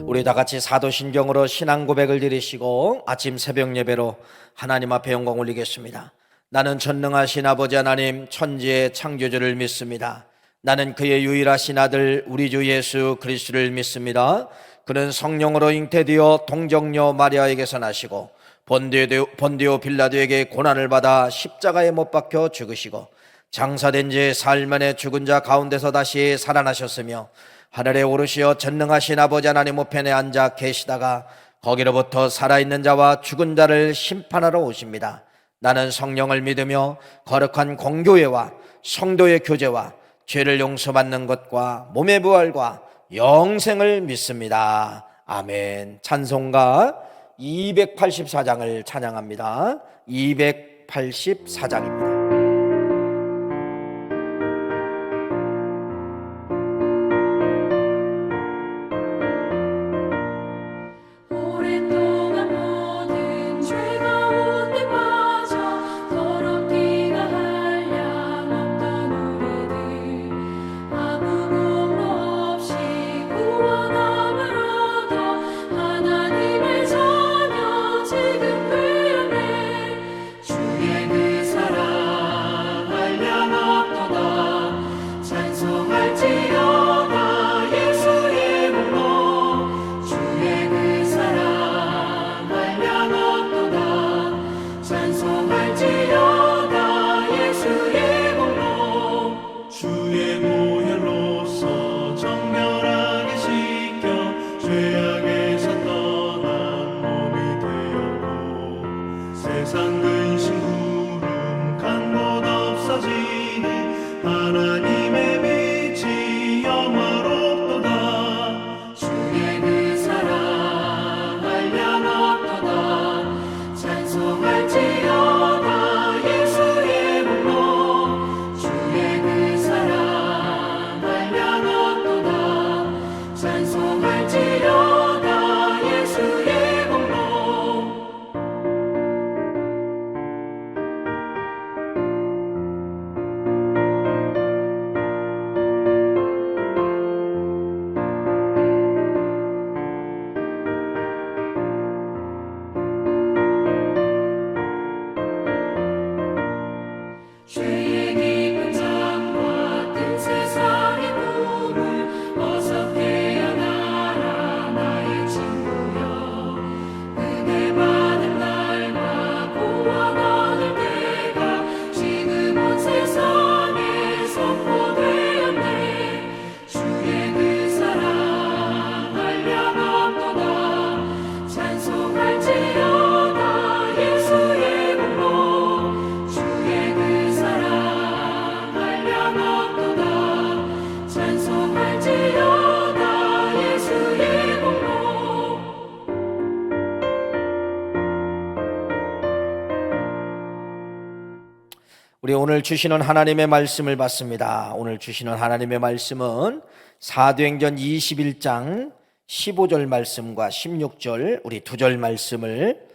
우리 다 같이 사도신경으로 신앙 고백을 드리시고 아침 새벽 예배로 하나님 앞에 영광 올리겠습니다. 나는 전능하신 아버지 하나님 천지의 창조주를 믿습니다. 나는 그의 유일하신 아들 우리 주 예수 그리스도를 믿습니다. 그는 성령으로 잉태되어 동정녀 마리아에게서 나시고 본디오 빌라도에게 고난을 받아 십자가에 못 박혀 죽으시고 장사된 지 사흘 만에 죽은 자 가운데서 다시 살아나셨으며 하늘에 오르시어 전능하신 아버지 하나님 우편에 앉아 계시다가 거기로부터 살아있는 자와 죽은 자를 심판하러 오십니다. 나는 성령을 믿으며 거룩한 공교회와 성도의 교제와 죄를 용서받는 것과 몸의 부활과 영생을 믿습니다. 아멘. 찬송가 284장을 찬양합니다. 284장입니다. 우리 오늘 주시는 하나님의 말씀을 받습니다. 오늘 주시는 하나님의 말씀은 사도행전 21장 15절 말씀과 16절 우리 두 절 말씀을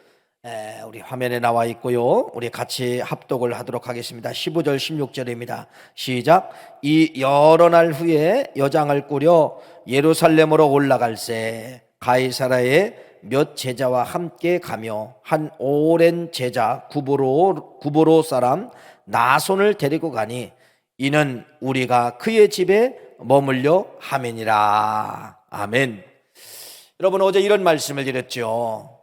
우리 화면에 나와 있고요. 우리 같이 합독을 하도록 하겠습니다. 15절 16절입니다. 시작. 이 여러 날 후에 여장을 꾸려 예루살렘으로 올라갈새 가이사라에 몇 제자와 함께 가며 한 오랜 제자 구보로 사람 나손을 데리고 가니 이는 우리가 그의 집에 머물려 함이니라. 아멘. 여러분, 어제 이런 말씀을 드렸죠.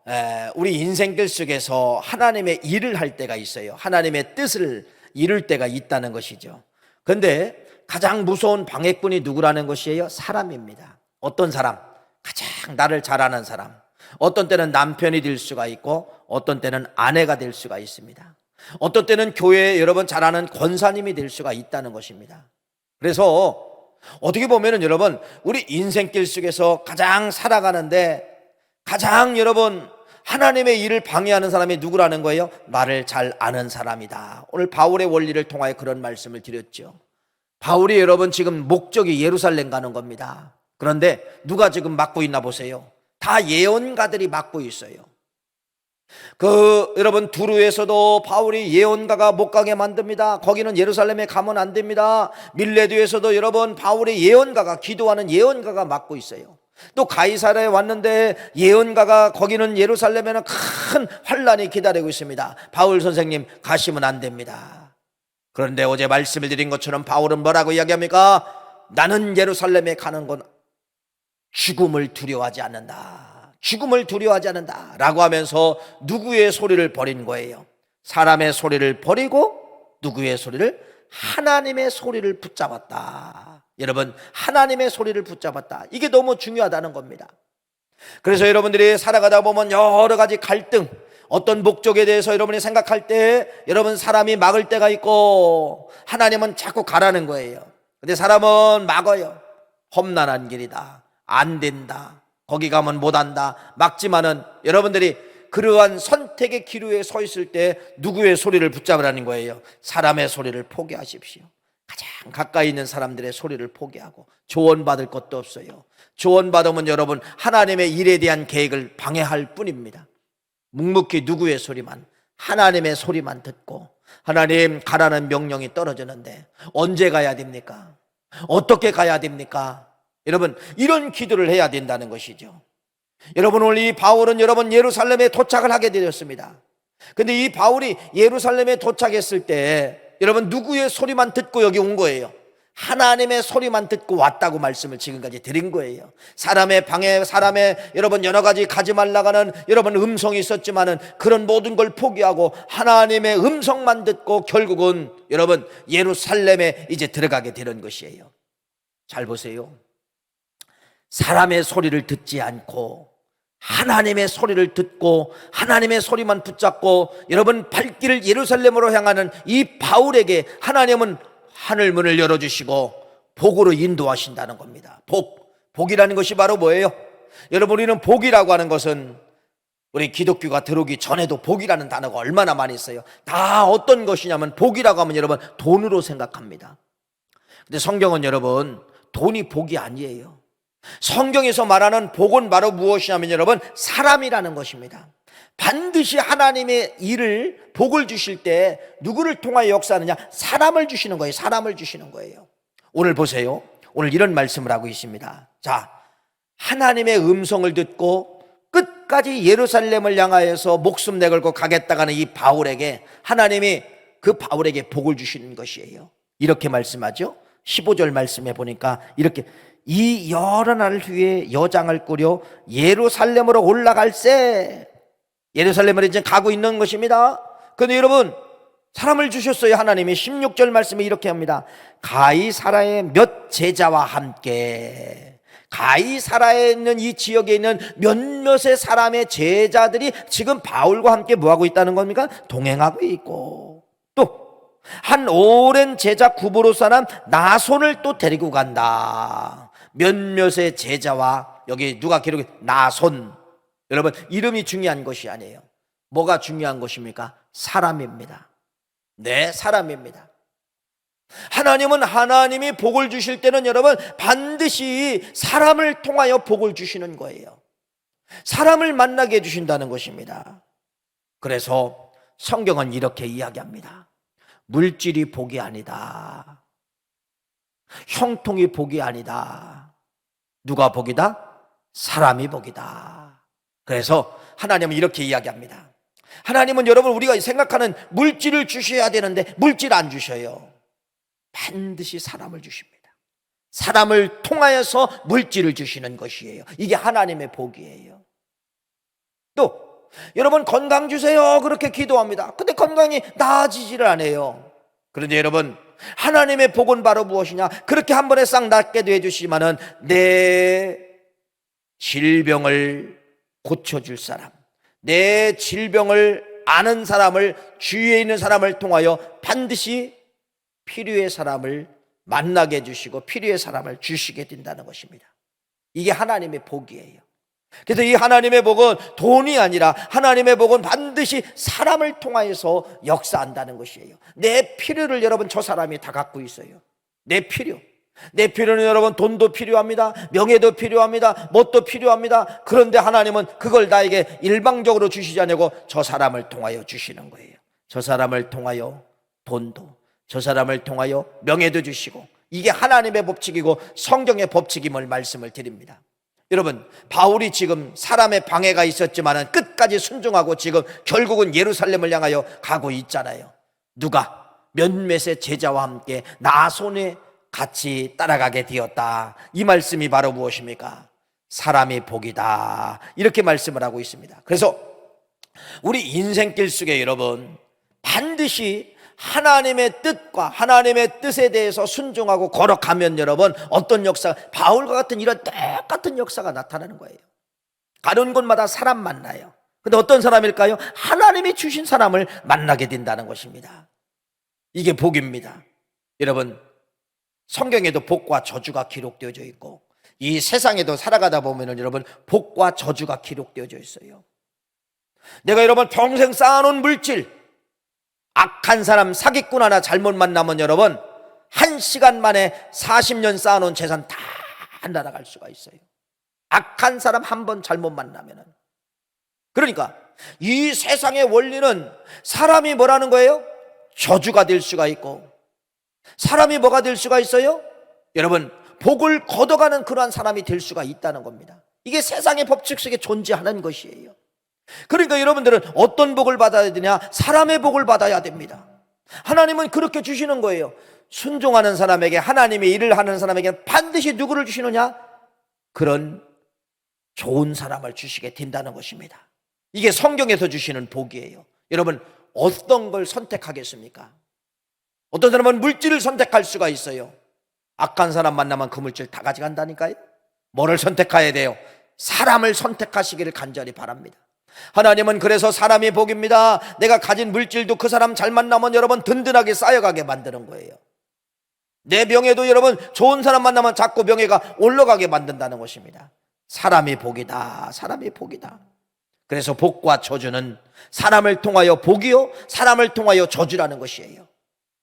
우리 인생길 속에서 하나님의 일을 할 때가 있어요. 하나님의 뜻을 이룰 때가 있다는 것이죠. 그런데 가장 무서운 방해꾼이 누구라는 것이에요? 사람입니다. 어떤 사람? 가장 나를 잘 아는 사람. 어떤 때는 남편이 될 수가 있고 어떤 때는 아내가 될 수가 있습니다. 어떤 때는 교회에 여러분 잘 아는 권사님이 될 수가 있다는 것입니다. 그래서 어떻게 보면은 여러분 우리 인생길 속에서 가장 살아가는데 가장 여러분 하나님의 일을 방해하는 사람이 누구라는 거예요? 나를 잘 아는 사람이다. 오늘 바울의 원리를 통하여 그런 말씀을 드렸죠. 바울이 여러분 지금 목적이 예루살렘 가는 겁니다. 그런데 누가 지금 맡고 있나 보세요. 다 예언가들이 맡고 있어요. 여러분 두루에서도 바울이 예언가가 못 가게 만듭니다. 거기는 예루살렘에 가면 안 됩니다. 밀레드에서도 여러분 바울의 예언가가 기도하는 예언가가 맡고 있어요. 또 가이사랴에 왔는데 예언가가 거기는 예루살렘에는 큰 환란이 기다리고 있습니다. 바울 선생님 가시면 안 됩니다. 그런데 어제 말씀을 드린 것처럼 바울은 뭐라고 이야기합니까? 나는 예루살렘에 가는 건 죽음을 두려워하지 않는다. 죽음을 두려워하지 않는다 라고 하면서 누구의 소리를 버린 거예요? 사람의 소리를 버리고 누구의 소리를? 하나님의 소리를 붙잡았다. 여러분, 하나님의 소리를 붙잡았다. 이게 너무 중요하다는 겁니다. 그래서 여러분들이 살아가다 보면 여러 가지 갈등, 어떤 목적에 대해서 여러분이 생각할 때 여러분 사람이 막을 때가 있고 하나님은 자꾸 가라는 거예요. 근데 사람은 막어요. 험난한 길이다, 안 된다, 거기 가면 못한다, 막지만은 여러분들이 그러한 선택의 기로에 서 있을 때 누구의 소리를 붙잡으라는 거예요? 사람의 소리를 포기하십시오. 가장 가까이 있는 사람들의 소리를 포기하고 조언받을 것도 없어요. 조언받으면 여러분 하나님의 일에 대한 계획을 방해할 뿐입니다. 묵묵히 누구의 소리만, 하나님의 소리만 듣고 하나님 가라는 명령이 떨어지는데 언제 가야 됩니까? 어떻게 가야 됩니까? 여러분 이런 기도를 해야 된다는 것이죠. 여러분 오늘 이 바울은 여러분 예루살렘에 도착을 하게 되었습니다. 근데 이 바울이 예루살렘에 도착했을 때 여러분 누구의 소리만 듣고 여기 온 거예요? 하나님의 소리만 듣고 왔다고 말씀을 지금까지 드린 거예요. 사람의 방해, 사람의 여러분 여러 가지 가지 말라가는 여러분 음성이 있었지만은 그런 모든 걸 포기하고 하나님의 음성만 듣고 결국은 여러분 예루살렘에 이제 들어가게 되는 것이에요. 잘 보세요. 사람의 소리를 듣지 않고 하나님의 소리를 듣고 하나님의 소리만 붙잡고 여러분 발길을 예루살렘으로 향하는 이 바울에게 하나님은 하늘문을 열어주시고 복으로 인도하신다는 겁니다. 복이라는 것이 바로 뭐예요? 여러분 우리는 복이라고 하는 것은 우리 기독교가 들어오기 전에도 복이라는 단어가 얼마나 많이 있어요. 다 어떤 것이냐면 복이라고 하면 여러분 돈으로 생각합니다. 근데 성경은 여러분 돈이 복이 아니에요. 성경에서 말하는 복은 바로 무엇이냐면 여러분 사람이라는 것입니다. 반드시 하나님의 일을 복을 주실 때 누구를 통하여 역사하느냐? 사람을 주시는 거예요. 사람을 주시는 거예요. 오늘 보세요. 오늘 이런 말씀을 하고 있습니다. 자, 하나님의 음성을 듣고 끝까지 예루살렘을 향하여서 목숨 내걸고 가겠다가는 이 바울에게 하나님이 그 바울에게 복을 주시는 것이에요. 이렇게 말씀하죠. 15절 말씀에 보니까 이렇게 이 여러 날 후에 여장을 꾸려 예루살렘으로 올라갈세. 예루살렘으로 이제 가고 있는 것입니다. 그런데 여러분 사람을 주셨어요. 하나님이 16절 말씀에 이렇게 합니다. 가이사라의 몇 제자와 함께, 가이사라에 있는 이 지역에 있는 몇몇의 사람의 제자들이 지금 바울과 함께 뭐하고 있다는 겁니까? 동행하고 있고, 또 한 오랜 제자 구브로 사람 나손을 또 데리고 간다. 몇몇의 제자와, 여기 누가 기록해? 나손. 여러분 이름이 중요한 것이 아니에요. 뭐가 중요한 것입니까? 사람입니다. 네, 사람입니다. 하나님은 하나님이 복을 주실 때는 여러분 반드시 사람을 통하여 복을 주시는 거예요. 사람을 만나게 해주신다는 것입니다. 그래서 성경은 이렇게 이야기합니다. 물질이 복이 아니다. 형통이 복이 아니다. 누가 복이다? 사람이 복이다. 그래서 하나님은 이렇게 이야기합니다. 하나님은 여러분 우리가 생각하는 물질을 주셔야 되는데 물질 안 주셔요. 반드시 사람을 주십니다. 사람을 통하여서 물질을 주시는 것이에요. 이게 하나님의 복이에요. 또 여러분 건강 주세요 그렇게 기도합니다. 근데 건강이 나아지지를 않아요. 그런데 여러분 하나님의 복은 바로 무엇이냐? 그렇게 한 번에 싹 낫게도 해주시지만은 내 질병을 고쳐줄 사람, 내 질병을 아는 사람을, 주위에 있는 사람을 통하여 반드시 필요의 사람을 만나게 해주시고 필요의 사람을 주시게 된다는 것입니다. 이게 하나님의 복이에요. 그래서 이 하나님의 복은 돈이 아니라 하나님의 복은 반드시 사람을 통하여서 역사한다는 것이에요. 내 필요를 여러분 저 사람이 다 갖고 있어요. 내 필요는 여러분 돈도 필요합니다. 명예도 필요합니다. 뭣도 필요합니다. 그런데 하나님은 그걸 나에게 일방적으로 주시지 않고 저 사람을 통하여 주시는 거예요. 저 사람을 통하여 돈도, 저 사람을 통하여 명예도 주시고, 이게 하나님의 법칙이고 성경의 법칙임을 말씀을 드립니다. 여러분, 바울이 지금 사람의 방해가 있었지만 끝까지 순종하고 지금 결국은 예루살렘을 향하여 가고 있잖아요. 누가? 몇몇의 제자와 함께 나손에 같이 따라가게 되었다. 이 말씀이 바로 무엇입니까? 사람의 복이다, 이렇게 말씀을 하고 있습니다. 그래서 우리 인생길 속에 여러분, 반드시 하나님의 뜻과 하나님의 뜻에 대해서 순종하고 걸어가면 여러분, 어떤 역사, 바울과 같은 이런 똑같은 역사가 나타나는 거예요. 가는 곳마다 사람 만나요. 근데 어떤 사람일까요? 하나님이 주신 사람을 만나게 된다는 것입니다. 이게 복입니다. 여러분, 성경에도 복과 저주가 기록되어져 있고 이 세상에도 살아가다 보면 여러분, 복과 저주가 기록되어져 있어요. 내가 여러분 평생 쌓아놓은 물질, 악한 사람, 사기꾼 하나 잘못 만나면 여러분, 1시간 만에 40년 쌓아놓은 재산 다 날아갈 수가 있어요. 악한 사람 한 번 잘못 만나면은. 그러니까 이 세상의 원리는 사람이 뭐라는 거예요? 저주가 될 수가 있고, 사람이 뭐가 될 수가 있어요? 여러분, 복을 걷어가는 그러한 사람이 될 수가 있다는 겁니다. 이게 세상의 법칙 속에 존재하는 것이에요. 그러니까 여러분들은 어떤 복을 받아야 되냐? 사람의 복을 받아야 됩니다. 하나님은 그렇게 주시는 거예요. 순종하는 사람에게, 하나님의 일을 하는 사람에게 반드시 누구를 주시느냐? 그런 좋은 사람을 주시게 된다는 것입니다. 이게 성경에서 주시는 복이에요. 여러분, 어떤 걸 선택하겠습니까? 어떤 사람은 물질을 선택할 수가 있어요. 악한 사람 만나면 그 물질 다 가져간다니까요. 뭐를 선택해야 돼요? 사람을 선택하시기를 간절히 바랍니다. 하나님은 그래서 사람이 복입니다. 내가 가진 물질도 그 사람 잘 만나면 여러분 든든하게 쌓여가게 만드는 거예요. 내 병에도 여러분 좋은 사람 만나면 자꾸 병에가 올라가게 만든다는 것입니다. 사람이 복이다, 사람이 복이다. 그래서 복과 저주는 사람을 통하여 복이요, 사람을 통하여 저주라는 것이에요.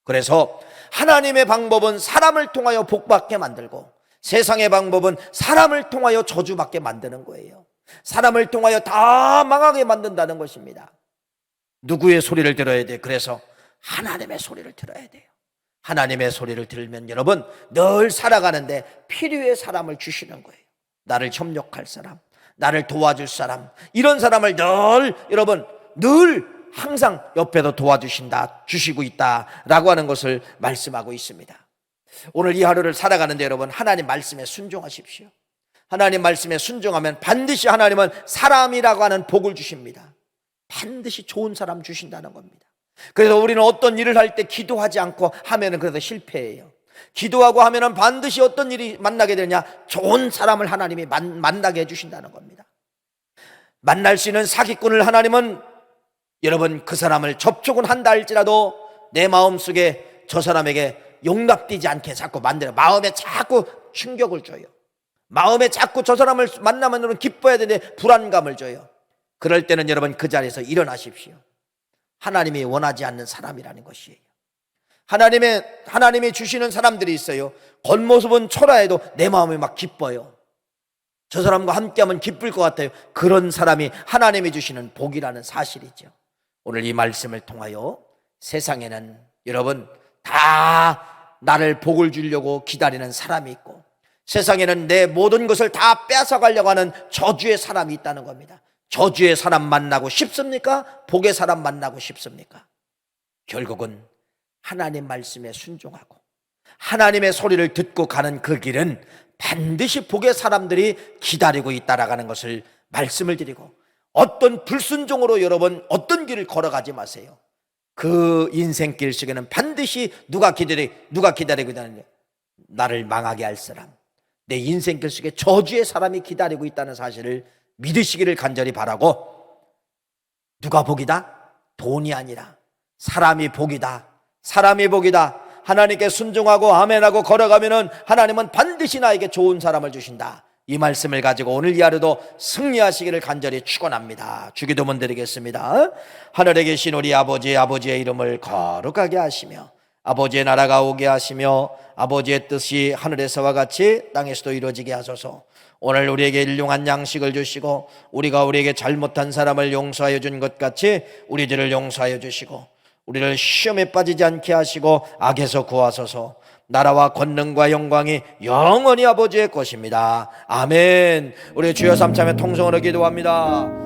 그래서 하나님의 방법은 사람을 통하여 복받게 만들고, 세상의 방법은 사람을 통하여 저주받게 만드는 거예요. 사람을 통하여 다 망하게 만든다는 것입니다. 누구의 소리를 들어야 돼? 그래서 하나님의 소리를 들어야 돼요. 하나님의 소리를 들으면 여러분 늘 살아가는데 필요의 사람을 주시는 거예요. 나를 협력할 사람, 나를 도와줄 사람, 이런 사람을 늘 여러분 늘 항상 옆에서 도와주신다, 주시고 있다라고 하는 것을 말씀하고 있습니다. 오늘 이 하루를 살아가는데 여러분, 하나님 말씀에 순종하십시오. 하나님 말씀에 순종하면 반드시 하나님은 사람이라고 하는 복을 주십니다. 반드시 좋은 사람 주신다는 겁니다. 그래서 우리는 어떤 일을 할 때 기도하지 않고 하면은 그래서 실패해요. 기도하고 하면은 반드시 어떤 일이 만나게 되냐? 좋은 사람을 하나님이 만나게 해주신다는 겁니다. 만날 수 있는 사기꾼을 하나님은 여러분 그 사람을 접촉은 한다 할지라도 내 마음속에 저 사람에게 용납되지 않게 자꾸 만들어, 마음에 자꾸 충격을 줘요. 마음에 자꾸 저 사람을 만나면 기뻐야 되는데 불안감을 줘요. 그럴 때는 여러분 그 자리에서 일어나십시오. 하나님이 원하지 않는 사람이라는 것이에요. 하나님이 주시는 사람들이 있어요. 겉모습은 초라해도 내 마음이 막 기뻐요. 저 사람과 함께하면 기쁠 것 같아요. 그런 사람이 하나님이 주시는 복이라는 사실이죠. 오늘 이 말씀을 통하여 세상에는 여러분 다 나를 복을 주려고 기다리는 사람이 있고, 세상에는 내 모든 것을 다 뺏어가려고 하는 저주의 사람이 있다는 겁니다. 저주의 사람 만나고 싶습니까? 복의 사람 만나고 싶습니까? 결국은 하나님 말씀에 순종하고 하나님의 소리를 듣고 가는 그 길은 반드시 복의 사람들이 기다리고 있다라는 것을 말씀을 드리고, 어떤 불순종으로 여러분 어떤 길을 걸어가지 마세요. 그 인생길 속에는 반드시 누가 기다리고 있다는, 나를 망하게 할 사람, 내 인생길 속에 저주의 사람이 기다리고 있다는 사실을 믿으시기를 간절히 바라고, 누가 복이다? 돈이 아니라 사람이 복이다. 사람이 복이다. 하나님께 순종하고 아멘하고 걸어가면은 하나님은 반드시 나에게 좋은 사람을 주신다. 이 말씀을 가지고 오늘 이 하루도 승리하시기를 간절히 축원합니다. 주기도문 드리겠습니다. 하늘에 계신 우리 아버지의 이름을 거룩하게 하시며 아버지의 나라가 오게 하시며 아버지의 뜻이 하늘에서와 같이 땅에서도 이루어지게 하소서. 오늘 우리에게 일용한 양식을 주시고 우리가 우리에게 잘못한 사람을 용서하여 준 것 같이 우리들을 용서하여 주시고 우리를 시험에 빠지지 않게 하시고 악에서 구하소서. 나라와 권능과 영광이 영원히 아버지의 것입니다. 아멘. 우리 주여 삼참의 통성으로 기도합니다.